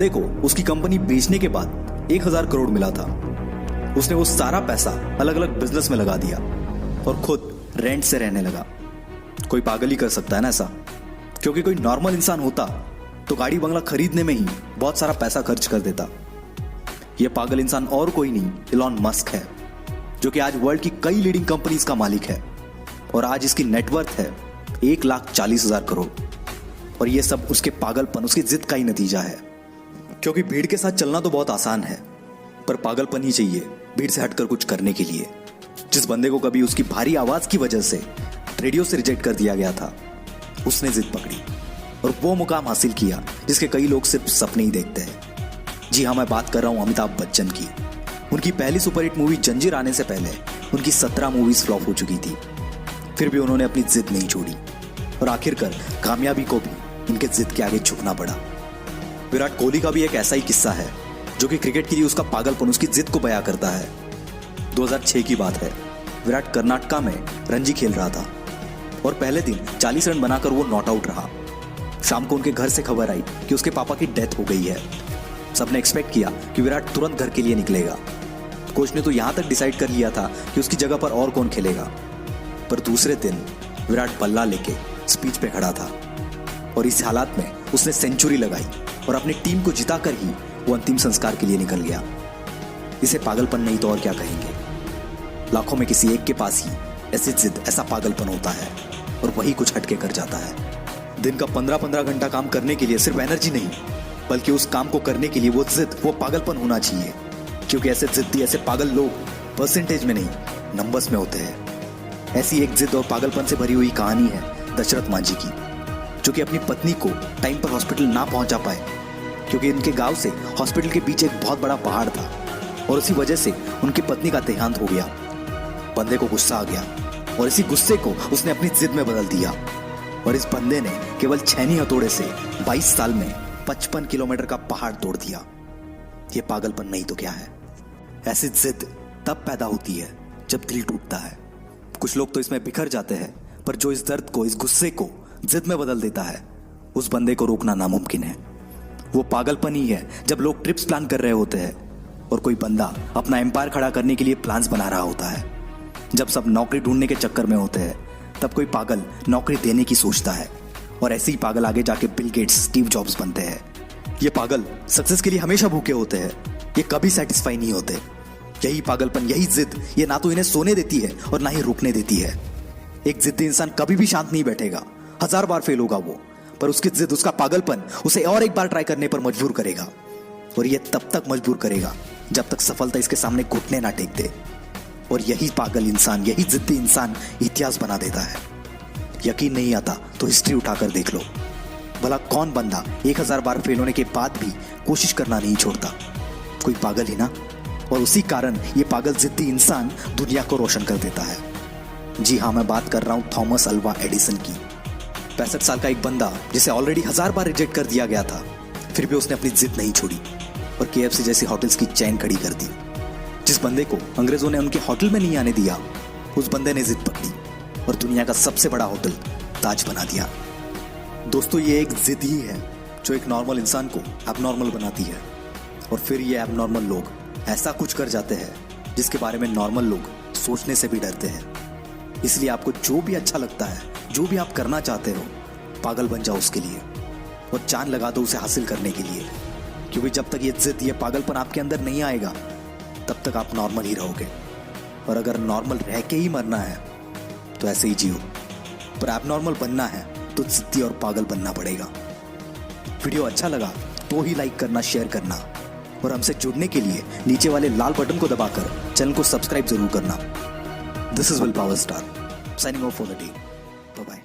देखो, उसकी कंपनी बेचने के बाद 1,000 करोड़ मिला था। उसने वो सारा पैसा अलग अलग बिजनेस में लगा दिया और खुद रेंट से रहने लगा। कोई पागल ही कर सकता है ना ऐसा, क्योंकि कोई नॉर्मल इंसान होता तो गाड़ी बंगला खरीदने में ही बहुत सारा पैसा खर्च कर देता। यह पागल इंसान और कोई नहीं, इलॉन मस्क है, जो कि आज वर्ल्ड की कई लीडिंग कंपनीज का मालिक है और आज इसकी नेटवर्थ है 1,40,000 करोड़। और यह सब उसके पागलपन, उसकी जिद का ही नतीजा है। क्योंकि भीड़ के साथ चलना तो बहुत आसान है, पर पागलपन ही चाहिए भीड़ से हटकर कुछ करने के लिए। जिस बंदे को कभी उसकी भारी आवाज की वजह से रेडियो से रिजेक्ट कर दिया गया था, उसने जिद पकड़ी और वो मुकाम हासिल किया जिसके कई लोग सिर्फ सपने ही देखते हैं। जी हाँ, मैं बात कर रहा हूं अमिताभ बच्चन की। उनकी पहली सुपरहिट मूवी जंजीर आने से पहले उनकी 17 मूवीज फ्लॉप हो चुकी थी। फिर भी उन्होंने अपनी जिद नहीं छोड़ी और आखिरकार कामयाबी को भी उनके जिद के आगे झुकना पड़ा। विराट कोहली का भी एक ऐसा ही किस्सा है, जो कि क्रिकेट के लिए उसका पागलपन, उसकी जिद को बयां करता है। 2006 की बात है। विराट कर्नाटका में रणजी खेल रहा था और पहले दिन 40 रन बनाकर वो नॉट आउट रहा। शाम को उनके घर से खबर आई कि उसके पापा की डेथ हो गई है। सबने एक्सपेक्ट किया कि विराट तुरंत घर के लिए निकलेगा। कोच ने तो यहां तक डिसाइड कर लिया था कि उसकी जगह पर और कौन खेलेगा। पर दूसरे दिन विराट बल्ला लेके स्पीच पे खड़ा था और इस हालात में उसने सेंचुरी लगाई और अपनी टीम को जिताकर ही वो अंतिम संस्कार के लिए निकल गया। इसे पागलपन नहीं तो और क्या कहेंगे। लाखों में किसी एक के पास ही ऐसी जिद, ऐसा पागलपन होता है और वही कुछ हटके कर जाता है। दिन का 15-15 घंटा काम करने के लिए सिर्फ एनर्जी नहीं, बल्कि उस काम को करने के लिए वो जिद, वो पागलपन होना चाहिए। क्योंकि ऐसे जिद्दी, ऐसे पागल लोग परसेंटेज में नहीं, नंबर्स में होते हैं। ऐसी एक जिद और पागलपन से भरी हुई कहानी है दशरथ मांझी की, जो कि अपनी पत्नी को टाइम पर हॉस्पिटल ना पहुंचा पाए, क्योंकि उनके गांव से हॉस्पिटल के पीछे एक बहुत बड़ा पहाड़ था और उसी वजह से उनकी पत्नी का देहांत हो गया। बंदे को गुस्सा आ गया और इसी गुस्से को उसने अपनी जिद में बदल दिया और इस बंदे ने केवल छेनी हथौड़े से 22 साल में 55 किलोमीटर का पहाड़ तोड़ दिया। ये पागलपन नहीं तो क्या है। ऐसी जिद तब पैदा होती है जब दिल टूटता है। कुछ लोग तो इसमें बिखर जाते हैं, पर जो इस दर्द को, इस गुस्से को जिद में बदल देता है, उस बंदे को रोकना नामुमकिन है। वो पागलपन ही है जब लोग ट्रिप्स प्लान कर रहे होते हैं और कोई बंदा अपना एम्पायर खड़ा करने के लिए प्लान्स बना रहा होता है। जब सब नौकरी ढूंढने के चक्कर में होते हैं, तब कोई पागल नौकरी देने की सोचता है और ऐसे ही पागल आगे जाके बिल गेट्स, स्टीव जॉब्स बनते हैं। ये पागल सक्सेस के लिए हमेशा भूखे होते हैं, ये कभी सेटिस्फाई नहीं होते। यही पागलपन, यही जिद, ये ना तो इन्हें सोने देती है और ना ही रुकने देती है। एक जिद्दी इंसान कभी भी शांत नहीं बैठेगा, 1000 बार फेल होगा वो, पर उसकी जिद, उसका पागलपन उसे और एक बार ट्राई करने पर मजबूर करेगा। और यह तब तक मजबूर करेगा जब तक सफलता इसके सामने घुटने ना टेक दे। और यही पागल इंसान, यही जिद्दी इंसान इतिहास बना देता है। यकीन नहीं आता तो हिस्ट्री उठाकर देख लो। भला कौन बंदा 1000 बार फेल होने के बाद भी कोशिश करना नहीं छोड़ता? कोई पागल ही ना। और उसी कारण ये पागल जिद्दी इंसान दुनिया को रोशन कर देता है। जी हाँ, मैं बात कर रहा हूं थॉमस अल्वा एडिसन की। 65 साल का एक बंदा जिसे ऑलरेडी 1000 बार रिजेक्ट कर दिया गया था, फिर भी उसने अपनी जिद नहीं छोड़ी और KFC जैसी होटल्स की चेन खड़ी कर दी। जिस बंदे को अंग्रेजों ने उनके होटल में नहीं आने दिया, उस बंदे ने जिद पकड़ी और दुनिया का सबसे बड़ा होटल ताज बना दिया। दोस्तों, ये एक जिद ही है जो एक नॉर्मल इंसान को एबनॉर्मल बनाती है और फिर ये एबनॉर्मल लोग ऐसा कुछ कर जाते हैं जिसके बारे में नॉर्मल लोग सोचने से भी डरते हैं। इसलिए आपको जो भी अच्छा लगता है, जो भी आप करना चाहते हो, पागल बन जाओ उसके लिए और जान लगा दो उसे हासिल करने के लिए। क्योंकि जब तक ये जिद, ये पागलपन आपके अंदर नहीं आएगा, तब तक आप नॉर्मल ही रहोगे। और अगर नॉर्मल रह के ही मरना है तो ऐसे ही जियो, पर एबनॉर्मल बनना है तो जिद्दी और पागल बनना पड़ेगा। वीडियो अच्छा लगा तो ही लाइक करना, शेयर करना और हमसे जुड़ने के लिए नीचे वाले लाल बटन को दबाकर चैनल को सब्सक्राइब जरूर करना। This is Will Power Star, signing off for the day. Bye-bye.